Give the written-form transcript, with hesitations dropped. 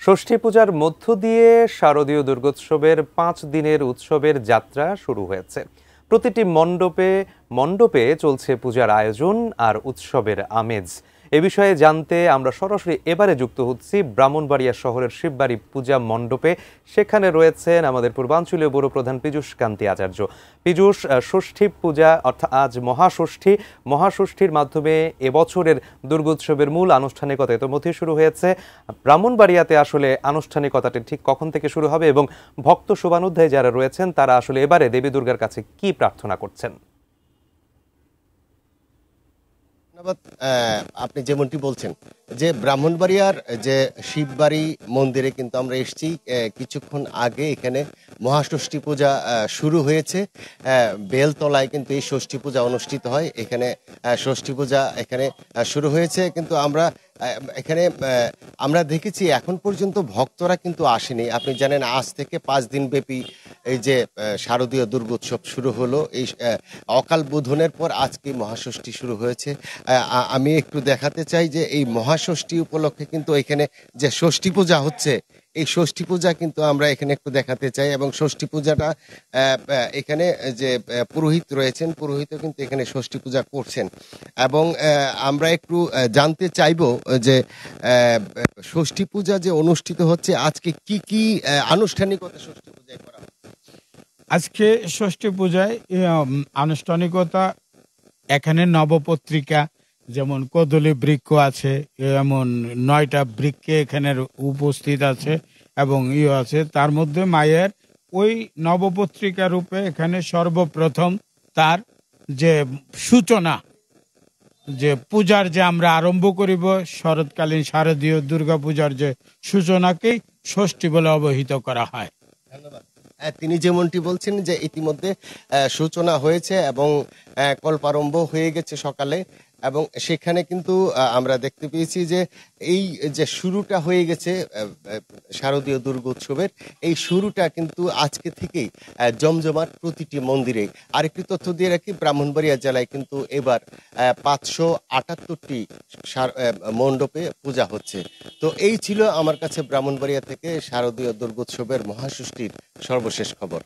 ষষ্ঠী পূজার মধ্য দিয়ে শারদীয় দুর্গোৎসবের ৫ দিনের উৎসবের যাত্রা শুরু হয়েছে। প্রতিটি মণ্ডপে মণ্ডপে চলছে পূজার আয়োজন আর উৎসবের আমেজ। এ বিষয়ে জানতে আমরা সরাসরি এবারে যুক্ত হচ্ছি ব্রাহ্মণবাড়িয়া শহরের শিববাড়ি পূজা মণ্ডপে। সেখানে রয়েছেন আমাদের পূর্বাঞ্চলীয় ব্যুরো প্রধান পীযূষ কান্তি আচার্য। পীযূষ, ষষ্ঠী পূজা অর্থাৎ আজ মহাষষ্ঠীর মাধ্যমে এবছরের দুর্গোৎসবের মূল আনুষ্ঠানিকতা ইতিমধ্যেই শুরু হয়েছে। ব্রাহ্মণবাড়িয়াতে আসলে আনুষ্ঠানিকতাটি ঠিক কখন থেকে শুরু হবে এবং ভক্ত শোভানুধ্যায়ী যারা রয়েছেন তারা আসলে এবারে দেবী দুর্গার কাছে কি প্রার্থনা করছেন? আপনি যেমনটি বলছেন যে ব্রাহ্মণবাড়িয়ার যে শিববাড়ি মন্দিরে কিন্তু আমরা এসেছি কিছুক্ষণ আগে। এখানে মহাষষ্ঠী পূজা শুরু হয়েছে। বেলতলায় কিন্তু এই ষষ্ঠী পূজা অনুষ্ঠিত হয়। এখানে ষষ্ঠী পূজা এখানে শুরু হয়েছে, কিন্তু এখানে আমরা দেখেছি এখন পর্যন্ত ভক্তরা কিন্তু আসেনি। আপনি জানেন আজ থেকে 5 দিন ব্যাপী এই যে শারদীয় দুর্গোৎসব শুরু হলো। এই অকাল বোধনের পর আজকে মহাষষ্ঠী শুরু হয়েছে। আমি একটু দেখাতে চাই যে এই মহাষষ্ঠী উপলক্ষে কিন্তু এখানে যে ষষ্ঠী পূজা হচ্ছে, এই ষষ্ঠী পূজা কিন্তু আমরা এখানে একটু দেখাতে চাই। এবং ষষ্ঠী পূজাটা এখানে যে পুরোহিত রয়েছেন, পুরোহিত কিন্তু এখানে ষষ্ঠী পূজা করছেন। এবং আমরা একটু জানতে চাইব যে ষষ্ঠী পূজা যে অনুষ্ঠিত হচ্ছে আজকে কি কি আনুষ্ঠানিকতা ষষ্ঠী পূজায় করা হবে? আজকে ষষ্ঠী পূজায় আনুষ্ঠানিকতা এখানে নবপত্রিকা, যেমন কদলী বৃক্ষ আছে, এমন 9টা বৃক্ষ এখানে উপস্থিত আছে এবং আছে। তার মধ্যে মায়ের ওই নবপত্রিকা রূপে এখানে সর্বপ্রথম তার যে সূচনা, যে পূজার যে আমরা আরম্ভ করিব শরৎকালীন শারদীয় দুর্গা পূজার যে সূচনাকেই ষষ্ঠী বলে অবহিত করা হয়। ধন্যবাদ। তিনি যেমনটি বলছেন যে ইতিমধ্যে সূচনা হয়েছে এবং কল্পারম্ভ হয়ে গেছে সকালে। এবং সেখানে কিন্তু আমরা দেখতে পেয়েছি যে এই যে শুরুটা হয়ে গেছে শারদীয় দুর্গোৎসবের, এই শুরুটা কিন্তু আজকে থেকেই জমজমাট প্রতিটি মন্দিরে। আরেকটি তথ্য দিয়ে রাখি, ব্রাহ্মণবাড়িয়া জেলায় কিন্তু এবার 578টি মণ্ডপে পূজা হচ্ছে। তো এই ছিল আমার কাছে ব্রাহ্মণবাড়িয়া থেকে শারদীয় দুর্গোৎসবের মহাষষ্ঠীর সর্বশেষ খবর।